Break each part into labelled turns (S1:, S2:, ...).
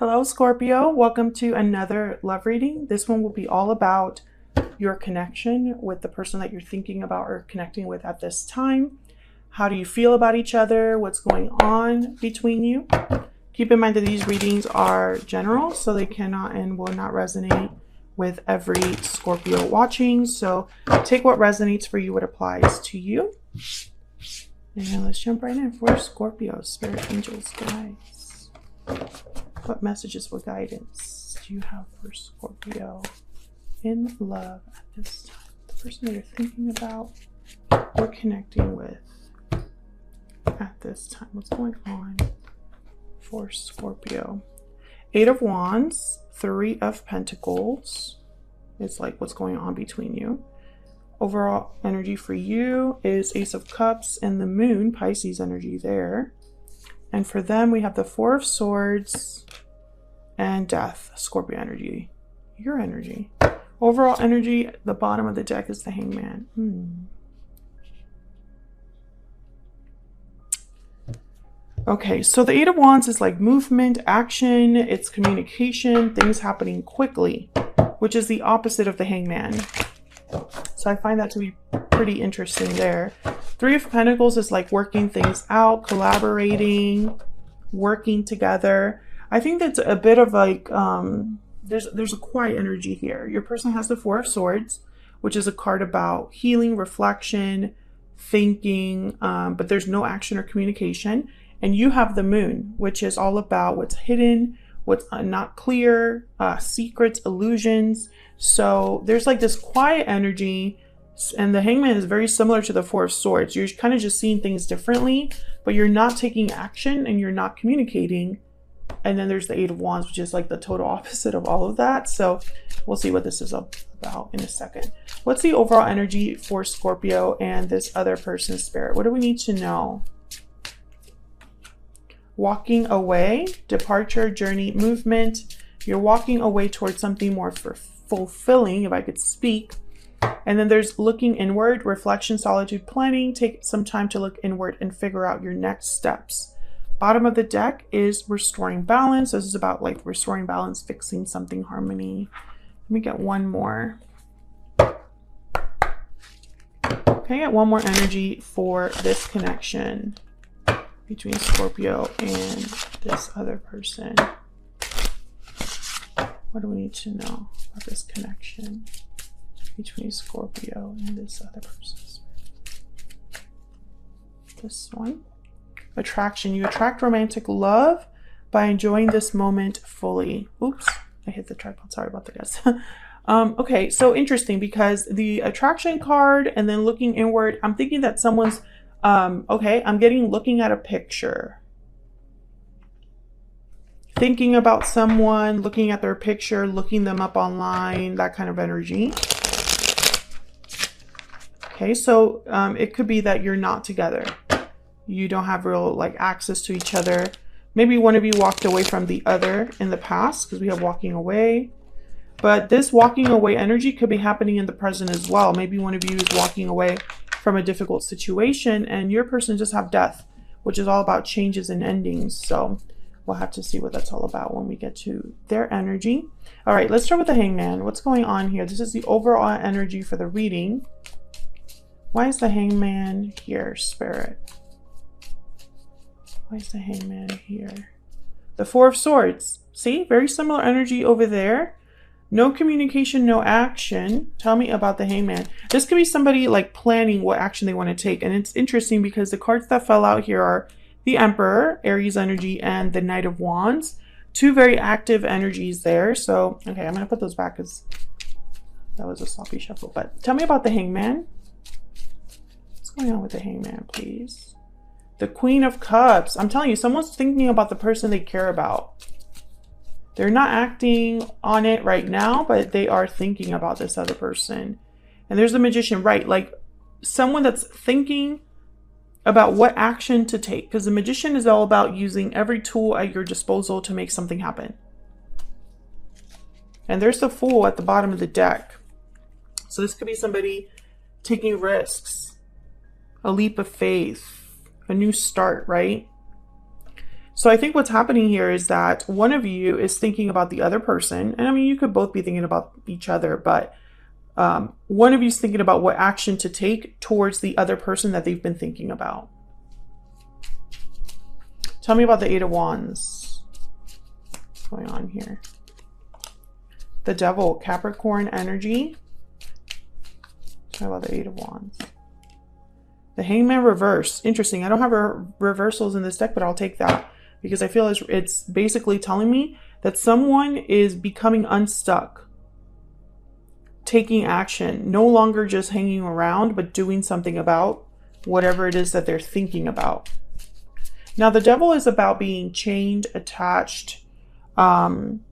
S1: Hello, Scorpio. Welcome to another love reading. This one will be all about your connection with the person that you're thinking about or connecting with at this time. How do you feel about each other? What's going on between you? Keep in mind that these readings are general, so they cannot and will not resonate with every Scorpio watching. So take what resonates for you, what applies to you. And let's jump right in for Scorpio, spirit, angels, guides. What messages, what guidance do you have for Scorpio in love at this time? The person that you're thinking about or connecting with at this time. What's going on for Scorpio? 8 of Wands, 3 of Pentacles. It's like what's going on between you. Overall energy for you is Ace of Cups and the Moon, Pisces energy there. And for them, we have the 4 of Swords and Death, Scorpio energy, your energy. Overall energy, the bottom of the deck is the Hangman. Okay, so the 8 of Wands is like movement, action, it's communication, things happening quickly, which is the opposite of the Hangman. So I find that to be pretty interesting there. 3 of Pentacles is like working things out, collaborating, working together. I think that's a bit of like, there's a quiet energy here. Your person has the 4 of Swords, which is a card about healing, reflection, thinking, but there's no action or communication. And you have the Moon, which is all about what's hidden, what's not clear, secrets, illusions. So there's like this quiet energy, and the Hangman is very similar to the 4 of Swords. You're kind of just seeing things differently, but you're not taking action and you're not communicating. And then there's the 8 of Wands, which is like the total opposite of all of that. So we'll see what this is about in a second. What's the overall energy for Scorpio and this other person's spirit? What do we need to know? Walking away, departure, journey, movement. You're walking away towards something more fulfilling, if I could speak. And then there's looking inward, reflection, solitude, planning. Take some time to look inward and figure out your next steps. Bottom of the deck is restoring balance. This is about like restoring balance, fixing something, harmony. Let me get one more. Can I get one more energy for this connection between Scorpio and this other person? What do we need to know about this connection between Scorpio and this other person? This one. Attraction. You attract romantic love by enjoying this moment fully. Oops, I hit the tripod. Sorry about that, guys. Okay, so interesting because the attraction card and then looking inward, I'm thinking that someone's, okay, I'm looking at a picture. Thinking about someone, looking at their picture, looking them up online, that kind of energy. Okay, so it could be that you're not together. You don't have real like access to each other. Maybe one of you walked away from the other in the past because we have walking away. But this walking away energy could be happening in the present as well. Maybe one of you is walking away from a difficult situation and your person just have death, which is all about changes and endings. So we'll have to see what that's all about when we get to their energy. All right, let's start with the Hangman. What's going on here? This is the overall energy for the reading. Why is the Hangman here, Spirit? Why is the Hangman here? The 4 of Swords. See, very similar energy over there. No communication, no action. Tell me about the Hangman. This could be somebody like planning what action they want to take. And it's interesting because the cards that fell out here are the Emperor, Aries energy, and the Knight of Wands. 2 very active energies there. So, okay, I'm going to put those back because that was a sloppy shuffle. But tell me about the Hangman. What's going on with the Hangman, please? The Queen of Cups. I'm telling you, someone's thinking about the person they care about. They're not acting on it right now, but they are thinking about this other person. And there's the Magician, right? Like someone that's thinking about what action to take. Because the Magician is all about using every tool at your disposal to make something happen. And there's the Fool at the bottom of the deck. So this could be somebody taking risks, a leap of faith, a new start, right? So I think what's happening here is that one of you is thinking about the other person. And I mean, you could both be thinking about each other, but one of you is thinking about what action to take towards the other person that they've been thinking about. Tell me about the Eight of Wands. What's going on here? The Devil, Capricorn energy. Tell me about the Eight of Wands. The Hangman reverse. Interesting. I don't have reversals in this deck, but I'll take that because I feel it's basically telling me that someone is becoming unstuck, taking action, no longer just hanging around, but doing something about whatever it is that they're thinking about. Now, the Devil is about being chained, attached, kind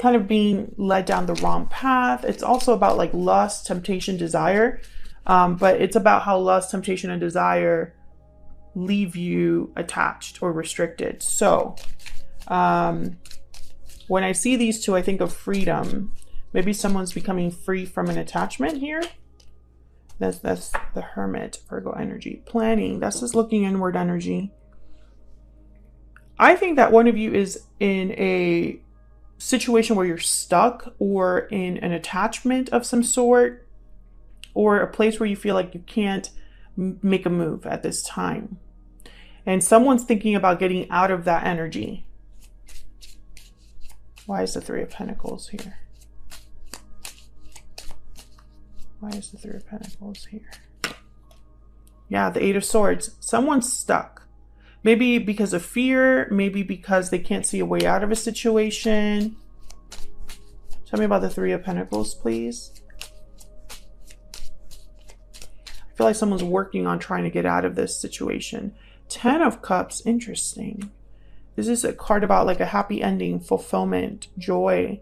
S1: of being led down the wrong path. It's also about like lust, temptation, desire. But it's about how lust, temptation, and desire leave you attached or restricted. So when I see these two, I think of freedom. Maybe someone's becoming free from an attachment here. That's the Hermit, Virgo energy. Planning, that's just looking inward energy. I think that one of you is in a situation where you're stuck or in an attachment of some sort, or a place where you feel like you can't make a move at this time. And someone's thinking about getting out of that energy. Why is the Three of Pentacles here? Why is the Three of Pentacles here? Yeah, the Eight of Swords. Someone's stuck. Maybe because of fear, maybe because they can't see a way out of a situation. Tell me about the Three of Pentacles, please. I feel like someone's working on trying to get out of this situation. Ten of Cups, interesting. This is a card about like a happy ending, fulfillment, joy.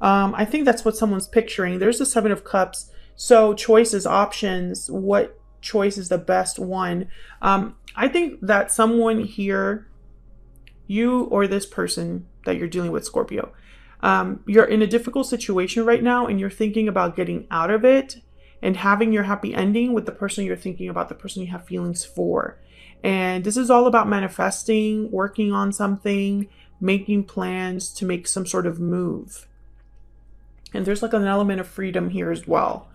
S1: I think that's what someone's picturing. There's the Seven of Cups. So choices, options, what choice is the best one? I think that someone here, you or this person that you're dealing with, Scorpio, you're in a difficult situation right now and you're thinking about getting out of it and having your happy ending with the person you're thinking about, the person you have feelings for. And this is all about manifesting, working on something, making plans to make some sort of move. And there's like an element of freedom here as well.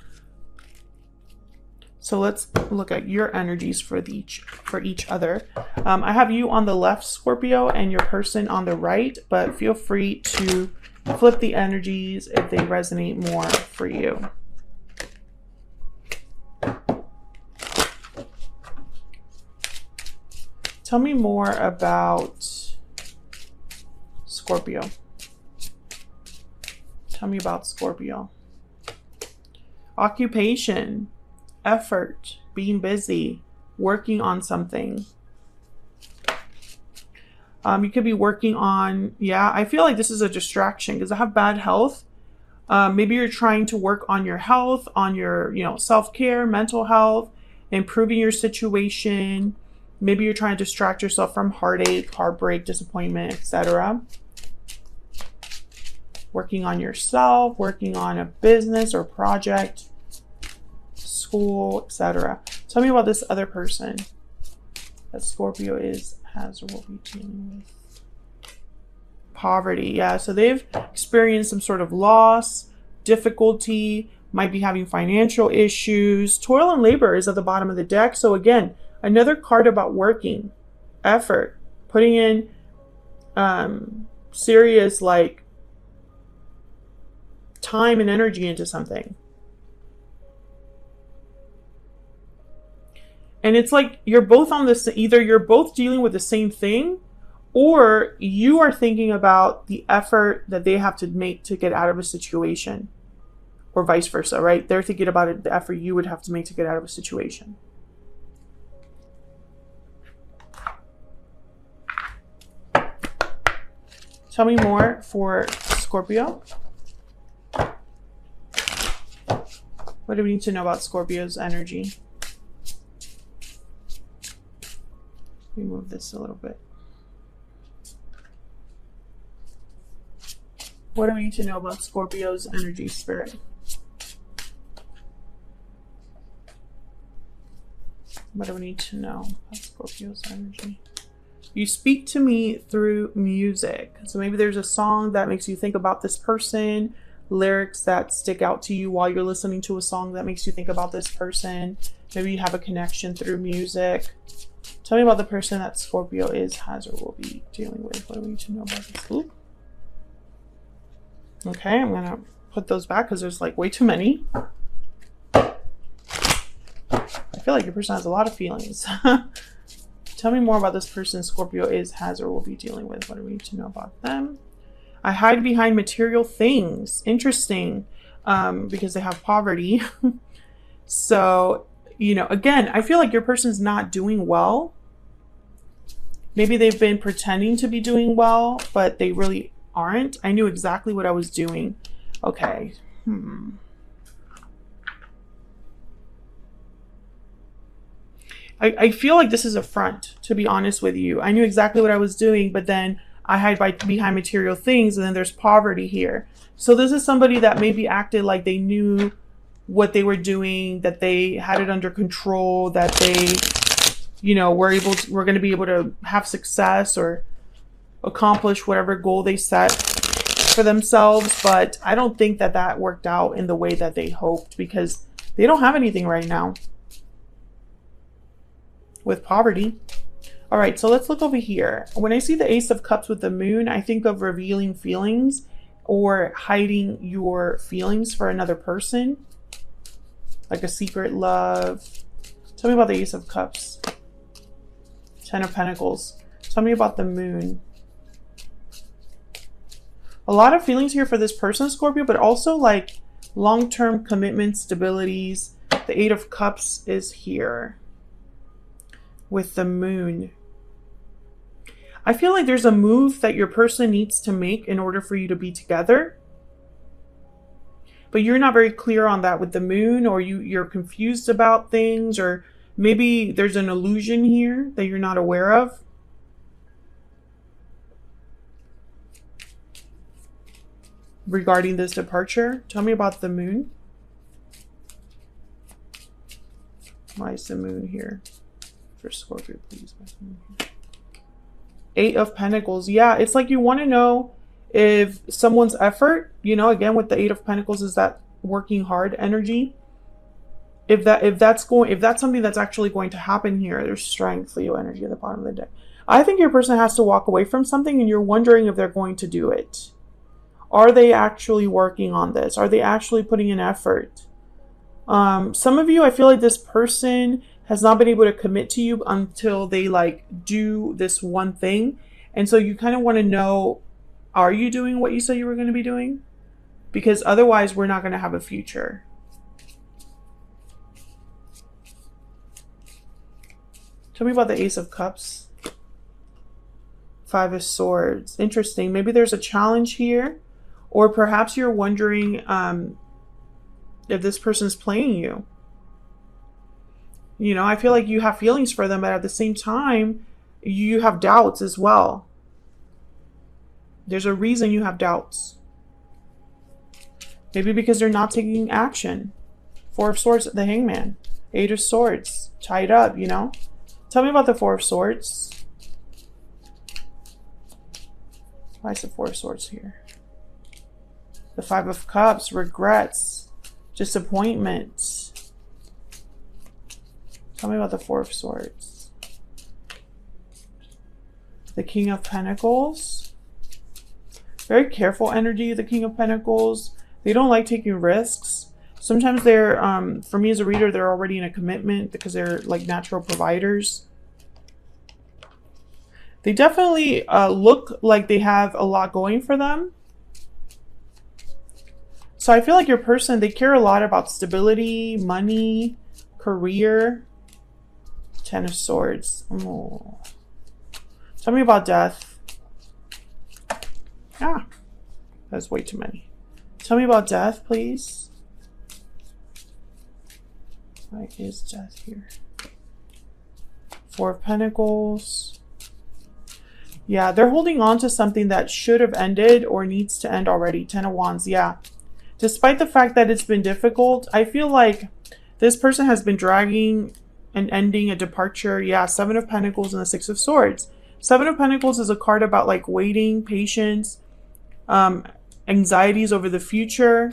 S1: So let's look at your energies for each other. I have you on the left, Scorpio, and your person on the right, but feel free to flip the energies if they resonate more for you. Tell me more about Scorpio. Tell me about Scorpio. Occupation, effort, being busy, working on something. You could be working on, I feel like this is a distraction because I have bad health. Maybe you're trying to work on your health, on your, self-care, mental health, improving your situation. Maybe you're trying to distract yourself from heartache, heartbreak, disappointment, etc. Working on yourself, working on a business or project, school, etc. Tell me about this other person that Scorpio has or will be dealing with. Poverty, so they've experienced some sort of loss, difficulty, might be having financial issues. Toil and labor is at the bottom of the deck. So again, another card about working, effort, putting in serious like time and energy into something. And it's like you're both on this, either you're both dealing with the same thing, or you are thinking about the effort that they have to make to get out of a situation, or vice versa, right? They're thinking about it, the effort you would have to make to get out of a situation. Tell me more for Scorpio. What do we need to know about Scorpio's energy? Let me move this a little bit. What do we need to know about Scorpio's energy, spirit? What do we need to know about Scorpio's energy? You speak to me through music. So maybe there's a song that makes you think about this person, lyrics that stick out to you while you're listening to a song that makes you think about this person. Maybe you have a connection through music. Tell me about the person that Scorpio is, has, or will be dealing with. What do we need to know about this? Ooh. Okay, I'm going to put those back because there's like way too many. I feel like your person has a lot of feelings. Tell me more about this person Scorpio is, has, or will be dealing with. What do we need to know about them? I hide behind material things. Interesting. Because they have poverty. So, you know, again, I feel like your person's not doing well. Maybe they've been pretending to be doing well, but they really aren't. I knew exactly what I was doing. Okay. I feel like this is a front, to be honest with you. I knew exactly what I was doing, but then I hide behind material things, and then there's poverty here. So this is somebody that maybe acted like they knew what they were doing, that they had it under control, that they, you know, were going to be able to have success or accomplish whatever goal they set for themselves. But I don't think that that worked out in the way that they hoped, because they don't have anything right now with poverty. All right, so let's look over here. When I see the Ace of Cups with the Moon, I think of revealing feelings or hiding your feelings for another person, like a secret love. Tell me about the Ace of Cups. 10 of Pentacles. Tell me about the Moon. A lot of feelings here for this person, Scorpio, but also like long-term commitment, stabilities. The 8 of Cups is here with the Moon. I feel like there's a move that your person needs to make in order for you to be together. But you're not very clear on that with the Moon, or you're confused about things, or maybe there's an illusion here that you're not aware of. Regarding this departure, tell me about the Moon. Why is the Moon here for Scorpio, please? 8 of Pentacles. Yeah, it's like you want to know if someone's effort, you know, again with the 8 of Pentacles, is that working hard energy. If that's something that's actually going to happen here. There's strength, Leo energy at the bottom of the deck. I think your person has to walk away from something, and you're wondering if they're going to do it. Are they actually working on this? Are they actually putting in effort? Some of you, I feel like this person has not been able to commit to you until they like do this one thing. And so you kind of want to know, are you doing what you said you were going to be doing? Because otherwise we're not going to have a future. Tell me about the Ace of Cups. 5 of Swords. Interesting. Maybe there's a challenge here, or perhaps you're wondering if this person's playing you. You know, I feel like you have feelings for them, but at the same time, you have doubts as well. There's a reason you have doubts. Maybe because they're not taking action. 4 of Swords, the Hangman. 8 of Swords, tied up, you know. Tell me about the 4 of Swords. Why is the 4 of Swords here? The 5 of Cups, regrets, disappointment. Tell me about the 4 of Swords. The King of Pentacles. Very careful energy, the King of Pentacles. They don't like taking risks. Sometimes they're, for me as a reader, they're already in a commitment because they're like natural providers. They definitely look like they have a lot going for them. So I feel like your person, they care a lot about stability, money, career. 10 of Swords. Oh. Tell me about death. Ah, that's way too many. Tell me about death, please. Why is death here? 4 of Pentacles. Yeah, they're holding on to something that should have ended or needs to end already. 10 of Wands, yeah. Despite the fact that it's been difficult, I feel like this person has been dragging and ending a departure. Yeah, 7 of Pentacles and the 6 of Swords. Seven of Pentacles is a card about like waiting, patience, anxieties over the future.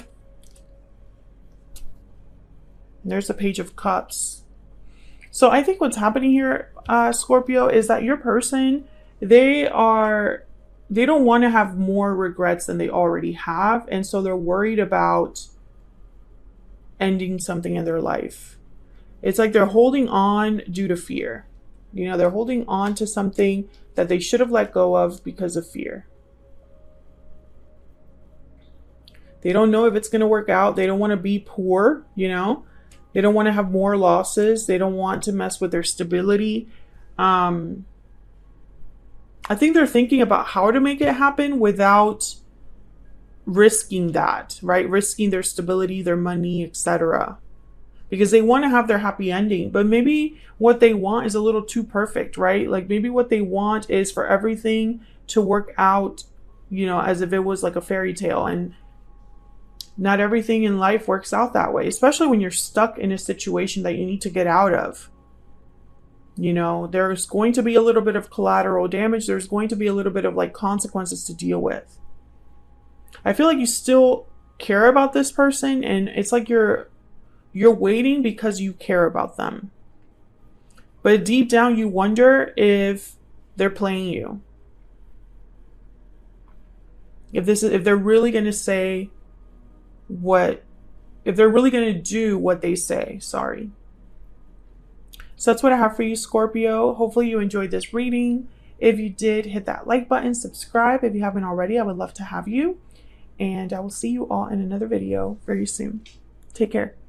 S1: And there's the Page of Cups. So I think what's happening here, Scorpio, is that your person, they don't want to have more regrets than they already have. And so they're worried about ending something in their life. It's like they're holding on due to fear. You know, they're holding on to something that they should have let go of because of fear. They don't know if it's going to work out. They don't want to be poor, you know. They don't want to have more losses. They don't want to mess with their stability. I think they're thinking about how to make it happen without risking that, right? Risking their stability, their money, etc. Because they want to have their happy ending, but maybe what they want is a little too perfect, right? Like maybe what they want is for everything to work out, you know, as if it was like a fairy tale, and not everything in life works out that way, especially when you're stuck in a situation that you need to get out of. You know, there's going to be a little bit of collateral damage. There's going to be a little bit of like consequences to deal with. I feel like you still care about this person, and it's like you're waiting because you care about them. But deep down you wonder if they're playing you. If they're really going to say if they're really going to do what they say. Sorry. So that's what I have for you, Scorpio. Hopefully you enjoyed this reading. If you did, hit that like button, subscribe. If you haven't already, I would love to have you. And I will see you all in another video very soon. Take care.